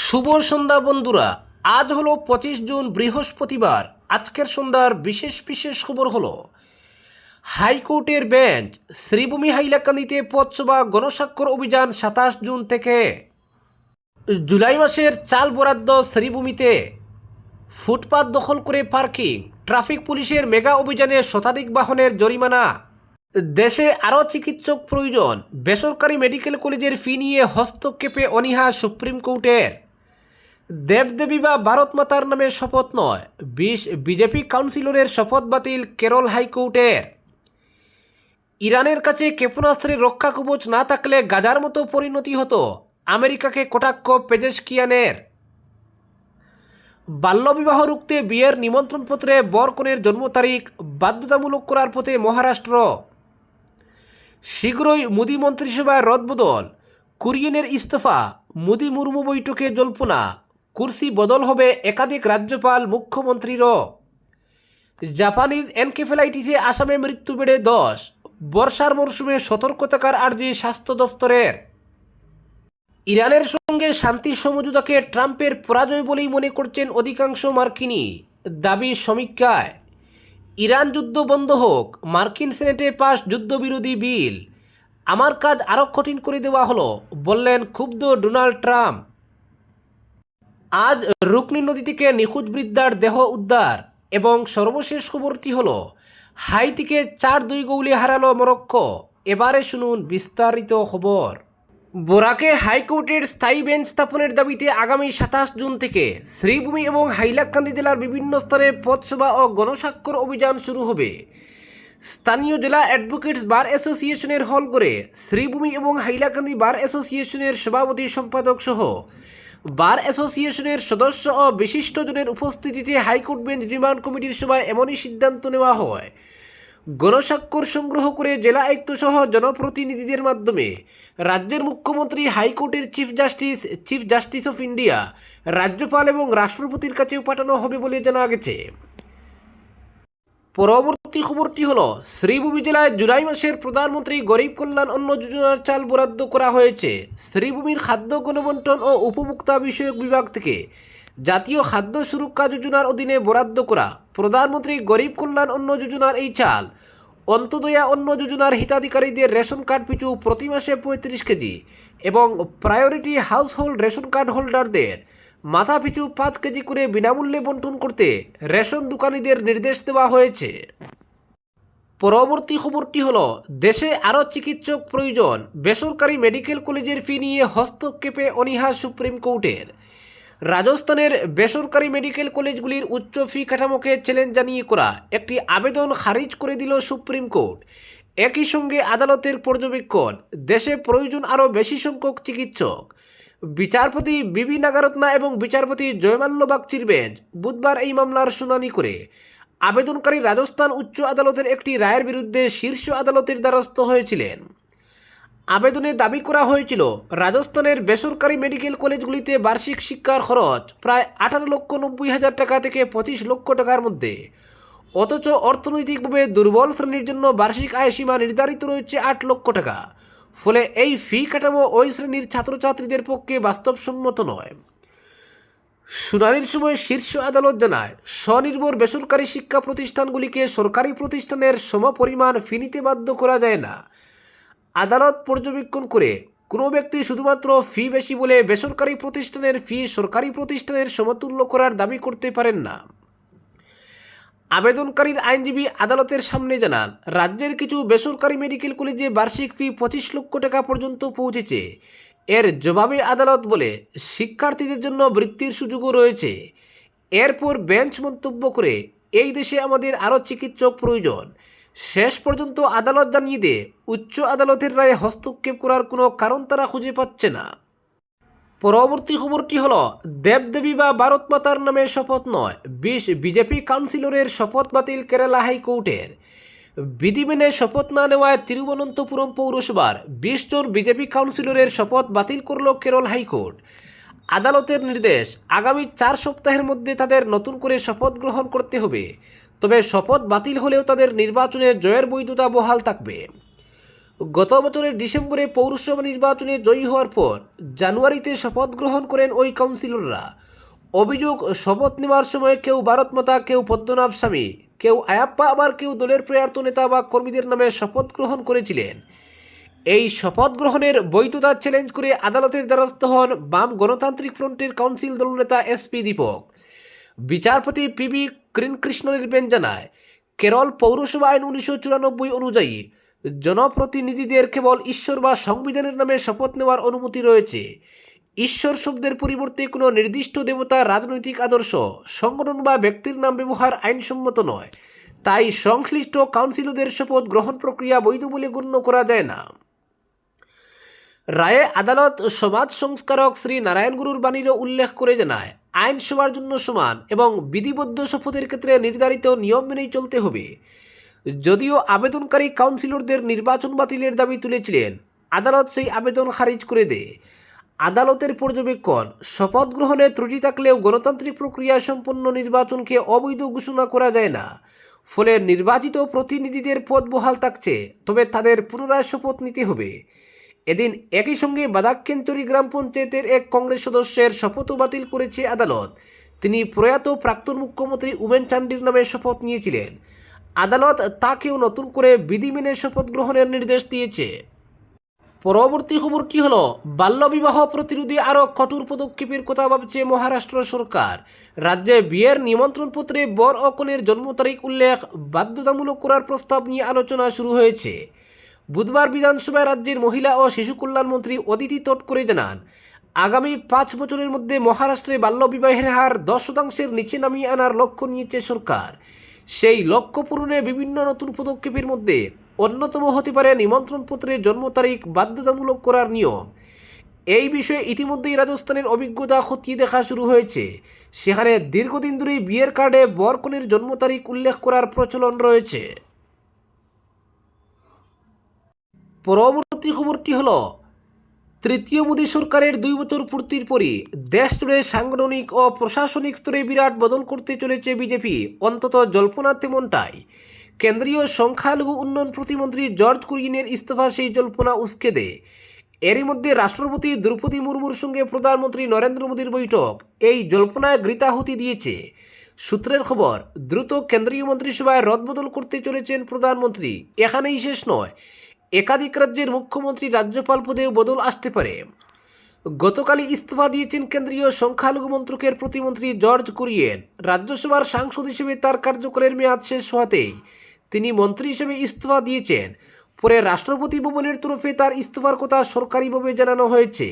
শুভ সন্ধ্যা বন্ধুরা। আজ হলো 25 জুন, বৃহস্পতিবার। আজকের সন্ধ্যার বিশেষ বিশেষ খবর হলো হাইকোর্টের বেঞ্চ শ্রীভূমি হাইলাকান্দিতে পথসভা গণস্বাক্ষর অভিযান 27 জুন থেকে। জুলাই মাসের চাল বরাদ্দ শ্রীভূমিতে। ফুটপাত দখল করে পার্কিং, ট্রাফিক পুলিশের মেগা অভিযানে শতাধিক বাহনের জরিমানা। দেশে আরও চিকিৎসক প্রয়োজন, বেসরকারি মেডিকেল কলেজের ফি নিয়ে হস্তক্ষেপে অনীহা সুপ্রিম কোর্টের। দেবদেবী বা ভারত মাতার নামে শপথ নয়, 20 বিজেপি কাউন্সিলরের শপথ বাতিল কেরল হাইকোর্টের। ইরানের কাছে ক্ষেপণাস্ত্রের রক্ষা কবচ না থাকলে গাজার মতো পরিণতি হতো, আমেরিকাকে কটাক্ষ পেজেশকিয়ানের। বাল্যবিবাহ রুখতে বিয়ের নিমন্ত্রণপত্রে বর কনের জন্ম তারিখ বাধ্যতামূলক করার পথে মহারাষ্ট্র। শীঘ্রই মোদি মন্ত্রিসভায় রদবদল, কুরিয়েনের ইস্তফা, মোদি মুর্মু বৈঠকে জল্পনা, কুর্সি বদল হবে একাধিক রাজ্যপাল মুখ্যমন্ত্রীরও। জাপানিজ এনকেফেলাইটিসে আসামে মৃত্যু বেড়ে 10, বর্ষার মরশুমে সতর্ক থাকার আর্জি স্বাস্থ্য দফতরের। ইরানের সঙ্গে শান্তি সমঝোতাকে ট্রাম্পের পরাজয় বলেই মনে করছেন অধিকাংশ মার্কিনী, দাবি সমীক্ষায়। ইরান যুদ্ধ বন্ধ হোক, মার্কিন সেনেটে পাশ যুদ্ধবিরোধী বিল। আমার কাজ আরও কঠিন করে দেওয়া হলো, বললেন ক্ষুব্ধ ডোনাল্ড ট্রাম্প। আজ রুকনি নদী থেকে নিখোঁজ বৃদ্ধার দেহ উদ্ধার। এবং সর্বশেষ খবরটি হলো হাইতিকে 4-2 গোলে হারালো মরক্কো। এবারে শুনুন বিস্তারিত খবর। বরাকে হাইকোর্টের স্থায়ী বেঞ্চ স্থাপনের দাবিতে আগামী 27 জুন থেকে শ্রীভূমি এবং হাইলাকান্দি জেলার বিভিন্ন স্থানে পথসভা ও গণস্বাক্ষর অভিযান শুরু হবে। স্থানীয় জেলা অ্যাডভোকেটস বার অ্যাসোসিয়েশনের হল করে শ্রীভূমি এবং হাইলাকান্দি বার অ্যাসোসিয়েশনের সভাপতি সম্পাদক সহ বার অ্যাসোসিয়েশনের সদস্য ও বিশিষ্টজনের উপস্থিতিতে হাইকোর্ট বেঞ্চ রিমান্ড কমিটির সভায় এমনই সিদ্ধান্ত নেওয়া হয়। গণস্বাক্ষর সংগ্রহ করে জেলা আয়ুক্ত সহ জনপ্রতিনিধিদের মাধ্যমে রাজ্যের মুখ্যমন্ত্রী, হাইকোর্টের চিফ জাস্টিস অফ ইন্ডিয়া, রাজ্যপাল এবং রাষ্ট্রপতির কাছেও পাঠানো হবে বলে জানা গেছে। পরবর্তী খবরটি হলো শ্রীভূমি জেলায় জুলাই মাসের প্রধানমন্ত্রী গরিব কল্যাণ অন্ন যোজনার চাল বরাদ্দ করা হয়েছে। শ্রীভূমির খাদ্য গণবন্টন ও উপভোক্তা বিষয়ক বিভাগ থেকে জাতীয় খাদ্য সুরক্ষা যোজনার অধীনে বরাদ্দ করা প্রধানমন্ত্রী গরিব কল্যাণ অন্ন যোজনার এই চাল অন্তদয়া অন্ন যোজনার হিতাধিকারীদের রেশন কার্ড পিছু প্রতি মাসে 35 কেজি এবং প্রায়োরিটি হাউসহোল্ড রেশন কার্ড হোল্ডারদের মাথা পিছু 5 কেজি করে বিনামূল্যে বন্টন করতে রেশন দোকানিদের নির্দেশ দেওয়া হয়েছে। পরবর্তী খবরটি হলো দেশে আরও চিকিৎসক প্রয়োজন, বেসরকারি মেডিকেল কলেজের ফি নিয়ে হস্তক্ষেপে অনীহা সুপ্রিম কোর্টের। রাজস্থানের বেসরকারি মেডিকেল কলেজগুলির উচ্চ ফি কাঠামোকে চ্যালেঞ্জ জানিয়ে করা একটি আবেদন খারিজ করে দিল সুপ্রিম কোর্ট। একই সঙ্গে আদালতের পর্যবেক্ষণ, দেশে প্রয়োজন আরও বেশি সংখ্যক চিকিৎসক। বিচারপতি বিবি নাগারত্না এবং বিচারপতি জয়মাল্য বাগচির বেঞ্চ বুধবার এই মামলার শুনানি করে আবেদনকারী রাজস্থান উচ্চ আদালতের একটি রায়ের বিরুদ্ধে শীর্ষ আদালতের দ্বারস্থ হয়েছিলেন। আবেদনে দাবি করা হয়েছিল রাজস্থানের বেসরকারি মেডিকেল কলেজগুলিতে বার্ষিক শিক্ষার খরচ প্রায় 18,90,000 টাকা থেকে 25 লক্ষ টাকার মধ্যে, অথচ অর্থনৈতিকভাবে দুর্বল শ্রেণীর জন্য বার্ষিক আয় সীমা নির্ধারিত রয়েছে 8 লক্ষ টাকা। ফলে এই ফি কাঠামো ওই শ্রেণীর ছাত্রছাত্রীদের পক্ষে বাস্তবসম্মত নয়। শুনানির সময় শীর্ষ আদালত জানায়, স্বনির্ভর বেসরকারি শিক্ষা প্রতিষ্ঠানগুলিকে সরকারি প্রতিষ্ঠানের সমপরিমাণ ফি নিতে বাধ্য করা যায় না। আদালত পর্যবেক্ষণ করে কোনো ব্যক্তি শুধুমাত্র ফি বেশি বলে বেসরকারি প্রতিষ্ঠানের ফি সরকারি প্রতিষ্ঠানের সমতুল্য করার দাবি করতে পারেন না। আবেদনকারীর আইনজীবী আদালতের সামনে জানান, রাজ্যের কিছু বেসরকারি মেডিকেল কলেজে বার্ষিক ফি 25 লক্ষ টাকা পর্যন্ত পৌঁছেছে। এর জবাবে আদালত বলে, শিক্ষার্থীদের জন্য বৃত্তির সুযোগও রয়েছে। এরপর বেঞ্চ মন্তব্য করে, এই দেশে আমাদের আরও চিকিৎসক প্রয়োজন। শেষ পর্যন্ত আদালত জানিয়ে দেয়, উচ্চ আদালতের রায়ে হস্তক্ষেপ করার কোনো কারণ তারা খুঁজে পাচ্ছে না। পরবর্তী খবরটি হলো দেবদেবী বা ভারত মাতার নামে শপথ নয়, 20 বিজেপি কাউন্সিলরের শপথ বাতিল কেরালা হাইকোর্টের। বিধি মেনে শপথ না নেওয়ায় তিরুবনন্তপুরম পৌরসভার 20 জন বিজেপি কাউন্সিলরের শপথ বাতিল করল কেরল হাইকোর্ট। আদালতের নির্দেশ, আগামী 4 সপ্তাহের মধ্যে তাদের নতুন করে শপথ গ্রহণ করতে হবে। তবে শপথ বাতিল হলেও তাদের নির্বাচনে জয়ের বৈধতা বহাল থাকবে। গত বছরের ডিসেম্বরে পৌরসভা নির্বাচনে জয়ী হওয়ার পর জানুয়ারিতে শপথ গ্রহণ করেন ওই কাউন্সিলররা। অভিযোগ, শপথ নেওয়ার সময় কেউ ভারত মাতা, কেউ পদ্মনাভ স্বামী, কেউ আয়াপ্পা, আবার কেউ দলের প্রয়াত নেতা বা কর্মীদের নামে শপথ গ্রহণ করেছিলেন। এই শপথ গ্রহণের বৈধতা চ্যালেঞ্জ করে আদালতের দ্বারস্থ হন বাম গণতান্ত্রিক ফ্রন্টের কাউন্সিল দলনেতা এসপি দীপক। বিচারপতি পিবি কৃষ্ণনের বেঞ্চ জানায়, কেরল পৌরসভা আইন 1994 অনুযায়ী জনপ্রতিনিধিদের কেবল ঈশ্বর বা সংবিধানের নামে শপথ নেওয়ার অনুমতি রয়েছে। ঈশ্বর শব্দের পরিবর্তে কোনো নির্দিষ্ট দেবতা, রাজনৈতিক আদর্শ, সংগঠন বা ব্যক্তির নাম ব্যবহার আইনসম্মত নয়। তাই সংশ্লিষ্ট কাউন্সিলরদের শপথ গ্রহণ প্রক্রিয়া বৈধ বলে গণ্য করা যায় না। রায়ে আদালত সমাজ সংস্কারক শ্রী নারায়ণ গুরুর বাণীরও উল্লেখ করে জানায়, আইন সবার জন্য সমান এবং বিধিবদ্ধ শপথের ক্ষেত্রে নির্ধারিত নিয়ম মেনেই চলতে হবে। যদিও আবেদনকারী কাউন্সিলরদের নির্বাচন বাতিলের দাবি তুলেছিলেন, আদালত সেই আবেদন খারিজ করে দেয়। আদালতের পর্যবেক্ষণ, শপথ গ্রহণে ত্রুটি থাকলেও গণতান্ত্রিক প্রক্রিয়া সম্পন্ন নির্বাচনকে অবৈধ ঘোষণা করা যায় না। ফলে নির্বাচিত প্রতিনিধিদের পদ বহাল থাকছে, তবে তাদের পুনরায় শপথ নিতে হবে। এদিন একই সঙ্গে বাদাক্কেনচুরি গ্রাম পঞ্চায়েতের এক কংগ্রেস সদস্যের শপথও বাতিল করেছে আদালত। তিনি প্রয়াত প্রাক্তন মুখ্যমন্ত্রী উমেন চান্ডির নামে শপথ নিয়েছিলেন। আদালত তাকেও নতুন করে বিধি মেনে শপথ গ্রহণের নির্দেশ দিয়েছে। পরবর্তী খবরটি হলো, বাল্যবিবাহ প্রতিরোধে আরও কঠোর পদক্ষেপের কথা ভাবছে মহারাষ্ট্র সরকার। রাজ্যে বিয়ের নিমন্ত্রণপত্রে বর ও কনের জন্ম তারিখ উল্লেখ বাধ্যতামূলক করার প্রস্তাব নিয়ে আলোচনা শুরু হয়েছে। বুধবার বিধানসভায় রাজ্যের মহিলা ও শিশু কল্যাণ মন্ত্রী অদিতি তটকরে জানান, আগামী 5 বছরের মধ্যে মহারাষ্ট্রে বাল্যবিবাহের হার 10% নিচে নামিয়ে আনার লক্ষ্য নিয়েছে সরকার। সেই লক্ষ্য পূরণে বিভিন্ন নতুন পদক্ষেপের মধ্যে অন্যতম হতে পারে নিমন্ত্রণপত্রে জন্ম তারিখ বাধ্যতামূলক করার নিয়ম। এই বিষয়ে ইতিমধ্যেই রাজস্থানের অভিজ্ঞতা খতিয়ে দেখা শুরু হয়েছে। সেখানে দীর্ঘদিন ধরেই বিয়ের কার্ডে বর কনের জন্ম তারিখ উল্লেখ করার প্রচলন রয়েছে। পরবর্তী খবরটি হল, তৃতীয় মোদী সরকারের 2 বছর পূর্তির পরই দেশ জুড়ে সাংগঠনিক ও প্রশাসনিক স্তরে বিরাট বদল করতে চলেছে বিজেপি, অন্তত জল্পনা তেমনটাই। কেন্দ্রীয় সংখ্যালঘু উন্নয়ন প্রতিমন্ত্রী জর্জ কুরিয়েনের ইস্তফা সেই জল্পনা উস্কে দেয়। এরই মধ্যে রাষ্ট্রপতি দ্রৌপদী মুর্মুর সঙ্গে প্রধানমন্ত্রী নরেন্দ্র মোদীর বৈঠক এই জল্পনায় গৃতাহুতি দিয়েছে। সূত্রের খবর, দ্রুত কেন্দ্রীয় মন্ত্রিসভায় রদবদল করতে চলেছেন প্রধানমন্ত্রী। এখানেই শেষ নয়, একাধিক রাজ্যের মুখ্যমন্ত্রী, রাজ্যপাল পদেও বদল আসতে পারে। গতকালই ইস্তফা দিয়েছেন কেন্দ্রীয় সংখ্যালঘু মন্ত্রকের প্রতিমন্ত্রী জর্জ কুরিয়েন। রাজ্যসভার সাংসদ হিসেবে তার কার্যকালের মেয়াদ শেষ হওয়াতেই তিনি মন্ত্রী হিসেবে ইস্তফা দিয়েছেন। পরে রাষ্ট্রপতি ভবনের তরফে তার ইস্তফার কথা সরকারিভাবে জানানো হয়েছে।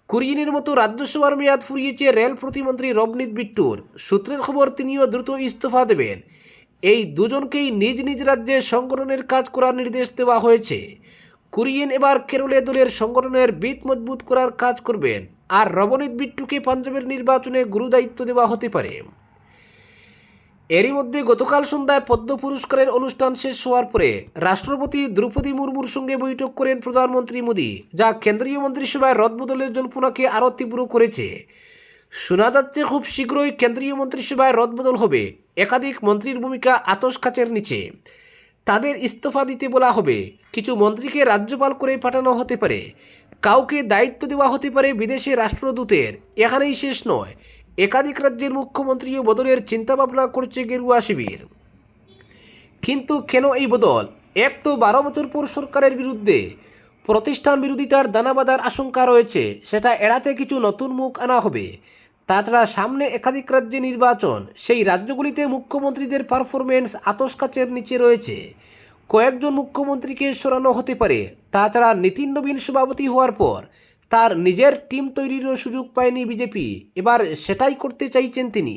কুরিয়েনের মতো রাজ্যসভার মেয়াদ ফুরিয়েছে রেল প্রতিমন্ত্রী রবনীত বিট্টুর। সূত্রের খবর, তিনিও দ্রুত ইস্তফা দেবেন। এই দুজনকেই নিজ নিজ রাজ্যে সংগঠনের কাজ করার নির্দেশ দেওয়া হয়েছে। কুরিয়েন এবার কেরলে দলের সংগঠনের ভিত মজবুত করার কাজ করবেন, আর রবনীত বিট্টুকে পাঞ্জাবের নির্বাচনে গুরুদায়িত্ব দেওয়া হতে পারে। এরই মধ্যে গতকাল সন্ধ্যায় পদ্ম পুরস্কারের অনুষ্ঠান শেষ হওয়ার পরে রাষ্ট্রপতি দ্রৌপদী মুর্মুর সঙ্গে বৈঠক করেন প্রধানমন্ত্রী মোদী, যা কেন্দ্রীয় মন্ত্রিসভায় রদবদলের জল্পনাকে আরও তীব্র করেছে। শোনা যাচ্ছে খুব শীঘ্রই কেন্দ্রীয় মন্ত্রিসভায় রদবদল হবে। একাধিক মন্ত্রীর ভূমিকা আতশ কাচের নিচে, তাদের ইস্তফা দিতে বলা হবে। কিছু মন্ত্রীকে রাজ্যপাল করে পাঠানো হতে পারে, কাউকে দায়িত্ব দেওয়া হতে পারে বিদেশে রাষ্ট্রদূতের। এখানেই শেষ নয়, একাধিক রাজ্যের মুখ্যমন্ত্রীও বদলের চিন্তাভাবনা করছে গেরুয়া শিবির। কিন্তু কেন এই বদল? এক তো 12 বছর পর সরকারের বিরুদ্ধে প্রতিষ্ঠান বিরোধিতার দানা বাঁধার আশঙ্কা রয়েছে, সেটা এড়াতে কিছু নতুন মুখ আনা হবে। তাছাড়া সামনে একাধিক রাজ্যে নির্বাচন, সেই রাজ্যগুলিতে মুখ্যমন্ত্রীদের পারফরমেন্স আতশ কাচের নিচে রয়েছে। কয়েকজন মুখ্যমন্ত্রীকে সরানো হতে পারে। তাছাড়া নীতিন নবীন সভাপতি হওয়ার পর তার নিজের টিম তৈরিরও সুযোগ পায়নি বিজেপি, এবার সেটাই করতে চাইছেন তিনি।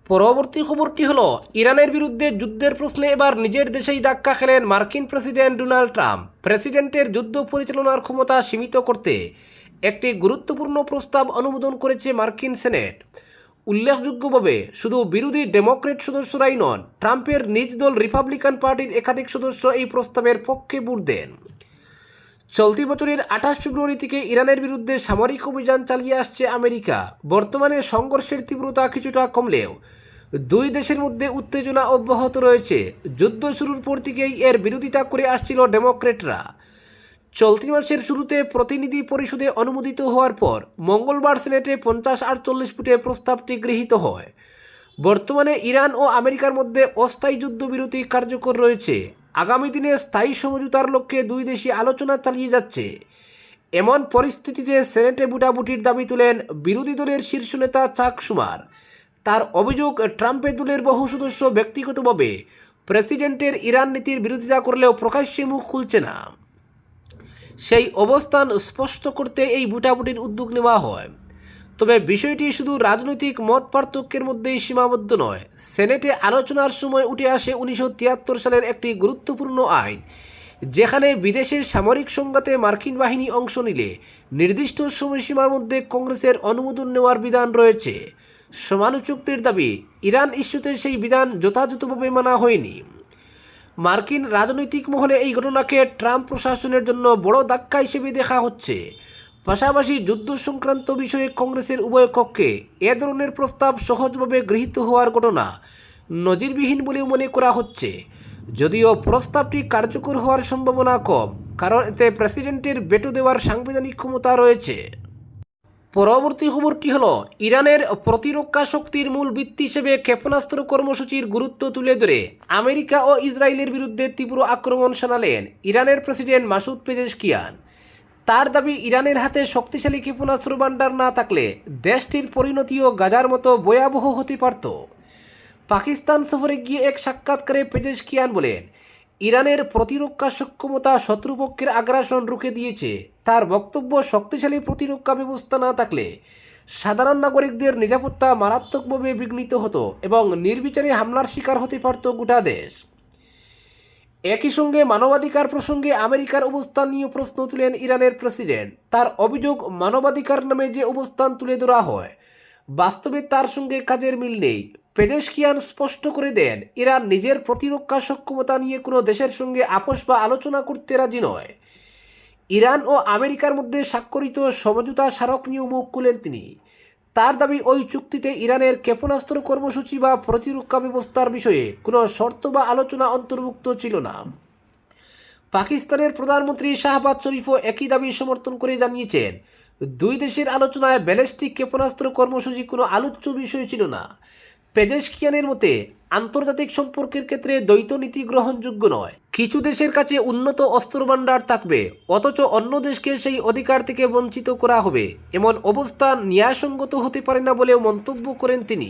পরবর্তী খবরটি হলো, ইরানের বিরুদ্ধে যুদ্ধের প্রশ্নে এবার নিজের দেশেই ধাক্কা খেলেন মার্কিন প্রেসিডেন্ট ডোনাল্ড ট্রাম্প। প্রেসিডেন্টের যুদ্ধ পরিচালনার ক্ষমতা সীমিত করতে একটি গুরুত্বপূর্ণ প্রস্তাব অনুমোদন করেছে মার্কিন সেনেট। উল্লেখযোগ্যভাবে শুধু বিরোধী ডেমোক্রেট সদস্যরাই নন, ট্রাম্পের নিজ দল রিপাবলিকান পার্টির একাধিক সদস্য এই প্রস্তাবের পক্ষে ভোট দেন। চলতি বছরের 28 ফেব্রুয়ারি থেকে ইরানের বিরুদ্ধে সামরিক অভিযান চালিয়ে আসছে আমেরিকা। বর্তমানে সংঘর্ষের তীব্রতা কিছুটা কমলেও দুই দেশের মধ্যে উত্তেজনা অব্যাহত রয়েছে। যুদ্ধ শুরুর পর থেকেই এর বিরোধিতা করে আসছিল ডেমোক্রেটরা। চলতি মাসের শুরুতে প্রতিনিধি পরিষদে অনুমোদিত হওয়ার পর মঙ্গলবার সিনেটে 50-48 ভোটে প্রস্তাবটি গৃহীত হয়। বর্তমানে ইরান ও আমেরিকার মধ্যে অস্থায়ী যুদ্ধবিরতি কার্যকর রয়েছে। আগামী দিনে স্থায়ী সমঝোতার লক্ষ্যে দুই দেশই আলোচনা চালিয়ে যাচ্ছে। এমন পরিস্থিতিতে সেনেটে ভোটাভুটির দাবি তোলেন বিরোধী দলের শীর্ষ নেতা চাক শুমার। তার অভিযোগ, ট্রাম্পের দলের বহু সদস্য ব্যক্তিগতভাবে প্রেসিডেন্টের ইরান নীতির বিরোধিতা করলেও প্রকাশ্যে মুখ খুলছে না। সেই অবস্থান স্পষ্ট করতে এই ভোটাভুটির উদ্যোগ নেওয়া হয়। তবে বিষয়টি শুধু রাজনৈতিক মত পার্থক্যের মধ্যেই সীমাবদ্ধ নয়। সেনেটে আলোচনার সময় উঠে আসে 1973 সালের একটি গুরুত্বপূর্ণ আইন, যেখানে বিদেশের সামরিক সংঘাতে মার্কিন বাহিনী অংশ নিলে নির্দিষ্ট সময়সীমার মধ্যে কংগ্রেসের অনুমোদন নেওয়ার বিধান রয়েছে। সমালোচকদের দাবি, ইরান ইস্যুতে সেই বিধান যথাযথভাবে মানা হয়নি। মার্কিন রাজনৈতিক মহলে এই ঘটনাকে ট্রাম্প প্রশাসনের জন্য বড় ধাক্কা হিসেবে দেখা হচ্ছে। পাশাপাশি যুদ্ধ সংক্রান্ত বিষয়ে কংগ্রেসের উভয় কক্ষে এ ধরনের প্রস্তাব সহজভাবে গৃহীত হওয়ার ঘটনা নজিরবিহীন বলেও মনে করা হচ্ছে। যদিও প্রস্তাবটি কার্যকর হওয়ার সম্ভাবনা কম, কারণ এতে প্রেসিডেন্টের ভেটো দেওয়ার সাংবিধানিক ক্ষমতা রয়েছে। পরবর্তী খবরটি হলো, ইরানের প্রতিরক্ষা শক্তির মূল ভিত্তি হিসেবে ক্ষেপণাস্ত্র কর্মসূচির গুরুত্ব তুলে ধরে আমেরিকা ও ইসরায়েলের বিরুদ্ধে তীব্র আক্রমণ শানালেন ইরানের প্রেসিডেন্ট মাসুদ পেজেশকিয়ান। তার দাবি, ইরানের হাতে শক্তিশালী ক্ষেপণাস্ত্র ভান্ডার না থাকলে দেশটির পরিণতিও গাজার মতো ভয়াবহ হতে পারত। পাকিস্তান সফরে গিয়ে এক সাক্ষাৎকারে পেজেশকিয়ান বলেন, ইরানের প্রতিরক্ষা সক্ষমতা শত্রুপক্ষের আগ্রাসন রুখে দিয়েছে। তার বক্তব্য, শক্তিশালী প্রতিরক্ষা ব্যবস্থা না থাকলে সাধারণ নাগরিকদের নিরাপত্তা মারাত্মকভাবে বিঘ্নিত হতো এবং নির্বিচারে হামলার শিকার হতে পারত গোটা দেশ। একই সঙ্গে মানবাধিকার প্রসঙ্গে আমেরিকার অবস্থান নিয়ে প্রশ্ন তুলেন ইরানের প্রেসিডেন্ট। তার অভিযোগ, মানবাধিকার নামে যে অবস্থান তুলে ধরা হয়, বাস্তবে তার সঙ্গে কাজের মিল নেই। পেজেশকিয়ান স্পষ্ট করে দেন, ইরান নিজের প্রতিরক্ষা সক্ষমতা নিয়ে কোনো দেশের সঙ্গে আপোষ বা আলোচনা করতে রাজি নয়। ইরান ও আমেরিকার মধ্যে স্বাক্ষরিত সমঝোতা স্মারক নিয়েও মুখ খুলেন তিনি। তার দাবি, ওই চুক্তিতে ইরানের ক্ষেপণাস্ত্র কর্মসূচি বা প্রতিরক্ষা ব্যবস্থার বিষয়ে কোনো শর্ত বা আলোচনা অন্তর্ভুক্ত ছিল না। পাকিস্তানের প্রধানমন্ত্রী শাহবাজ শরীফও একই দাবি সমর্থন করে জানিয়েছেন, দুই দেশের আলোচনায় ব্যালিস্টিক ক্ষেপণাস্ত্র কর্মসূচি কোনো আলোচ্য বিষয় ছিল না। পেজেশকিয়ানের মতে, আন্তর্জাতিক সম্পর্কের ক্ষেত্রে দ্বৈত নীতি গ্রহণযোগ্য নয়। কিছু দেশের কাছে উন্নত অস্ত্রভান্ডার থাকবে, অথচ অন্য দেশকে সেই অধিকার থেকে বঞ্চিত করা হবে। এমন অবস্থান ন্যায়সঙ্গত হতে পারে না বলেও মন্তব্য করেন তিনি।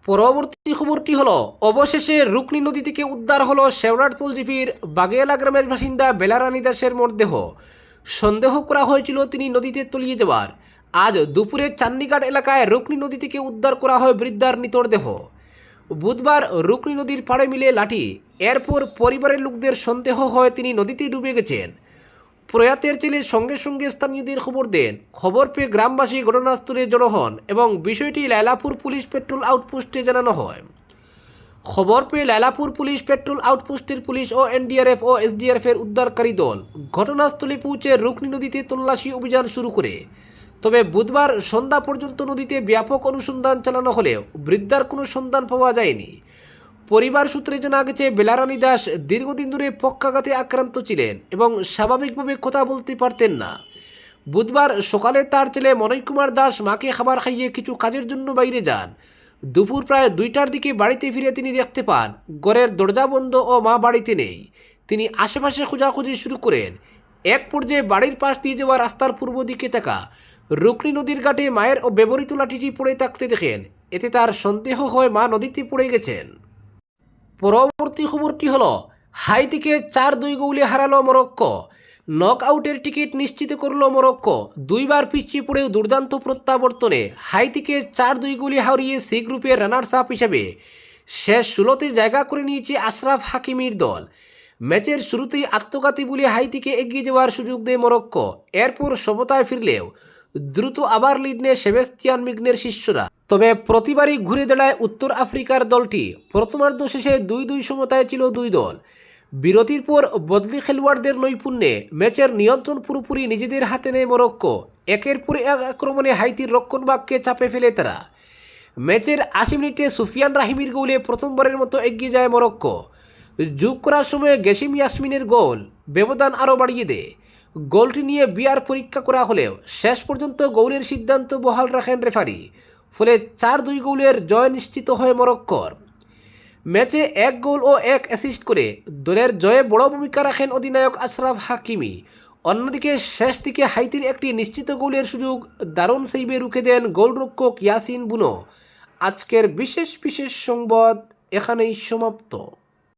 পরবর্তী খবরটি হলো, অবশেষে রুকনি নদী থেকে উদ্ধার হলো শেওড়ারতল জিপির বাগেলা গ্রামের বাসিন্দা বেলারানী দাসের মরদেহ। সন্দেহ করা হয়েছিল তিনি নদীতে তলিয়ে যাওয়ার। আজ দুপুরে চান্দিঘাট এলাকায় রুকনি নদী থেকে উদ্ধার করা হয় বৃদ্ধার মৃতদেহ। বুধবার রুকনি নদীর পাড়ে মিলে লাঠি। এরপর পরিবারের লোকদের সন্দেহ হয় তিনি নদীতে ডুবে গেছেন। প্রয়াতের ছেলে সঙ্গে সঙ্গে স্থানীয়দের খবর দেন। খবর পেয়ে গ্রামবাসী ঘটনাস্থলে জড়ো হন এবং বিষয়টি লায়লাপুর পুলিশ পেট্রোল আউটপোস্টে জানানো হয়। খবর পেয়ে লায়লাপুর পুলিশ পেট্রোল আউটপোস্টের পুলিশ ও এনডিআরএফ ও এসডিআরএফের উদ্ধারকারী দল ঘটনাস্থলে পৌঁছে রুকনি নদীতে তল্লাশি অভিযান শুরু করে। তবে বুধবার সন্ধ্যা পর্যন্ত নদীতে ব্যাপক অনুসন্ধান চালানো হলেও বৃদ্ধার কোনো সন্ধান পাওয়া যায়নি। পরিবার সূত্রে জানা গেছে, বেলারানী দাস দীর্ঘদিন ধরে পক্ষাঘাতে আক্রান্ত ছিলেন এবং স্বাভাবিকভাবে কথা বলতে পারতেন না। বুধবার সকালে তার ছেলে মনোজ কুমার দাস মাকে খাবার খাইয়ে কিছু কাজের জন্য বাইরে যান। দুপুর প্রায় 2টার দিকে বাড়িতে ফিরে তিনি দেখতে পান ঘরের দরজা বন্ধ ও মা বাড়িতে নেই। তিনি আশেপাশে খোঁজাখুঁজি শুরু করেন। এক পর্যায়ে বাড়ির পাশ দিয়ে যাওয়া রাস্তার পূর্ব দিকে থাকা রুকনি নদীর ঘাটে মায়ের ও ব্যবহৃত লাঠিটি পড়ে থাকতে দেখেন। এতে তার সন্দেহ হয় মা নদীতে পড়ে গেছেন। পরবর্তী খবরটি হলো, হাইতিকে 4-2 গোলে হারালো মরক্কো। নক আউটের টিকিট নিশ্চিত করল মরক্কো। 2বার পিছিয়ে পড়েও দুর্দান্ত প্রত্যাবর্তনে হাইতিকে 4-2 গোলে হারিয়ে সি গ্রুপের রানার্স আপ হিসেবে শেষ 16তে জায়গা করে নিয়েছে আশরাফ হাকিমির দল। ম্যাচের শুরুতেই আত্মঘাতী বলে হাইতিকে এগিয়ে যাওয়ার সুযোগ দেয় মরক্কো। এরপর সমতায় ফিরলেও দ্রুত আবার লিড নেয় সেবাস্তিয়ান মিগনের শিষ্যরা। তবে প্রতিবারই ঘুরে দাঁড়ায় উত্তর আফ্রিকার দলটি। প্রথমার্ধ শেষে 2-2 সমতায় ছিল দুই দল। বিরতির পর বদলি খেলোয়াড়দের নৈপুণ্যে ম্যাচের নিয়ন্ত্রণ পুরোপুরি নিজেদের হাতে নেয় মরক্কো। একের পর এক আক্রমণে হাইতির রক্ষণভাগকে চাপে ফেলে তারা। ম্যাচের 80 মিনিটে সুফিয়ান রাহিমির গোলে প্রথমবারের মতো এগিয়ে যায় মরক্কো। যোগ করার সময় গেসিম ইয়াসমিনের গোল ব্যবধান আরও বাড়িয়ে দেয়। গোলটি নিয়ে বিয়ার পরীক্ষা করা হলেও শেষ পর্যন্ত গোলের সিদ্ধান্ত বহাল রাখেন রেফারি, ফলে 4-2 গোলের জয় নিশ্চিত হয় মরক্কোর। ম্যাচে 1 গোল ও 1 অ্যাসিস্ট করে দলের জয়ে বড় ভূমিকা রাখেন অধিনায়ক আশরাফ হাকিমি। অন্যদিকে শেষ দিকে হাইতির একটি নিশ্চিত গোলের সুযোগ দারুণ সেইভে রুখে দেন গোলরক্ষক ইয়াসিন বুনো। আজকের বিশেষ সংবাদ এখানেই সমাপ্ত।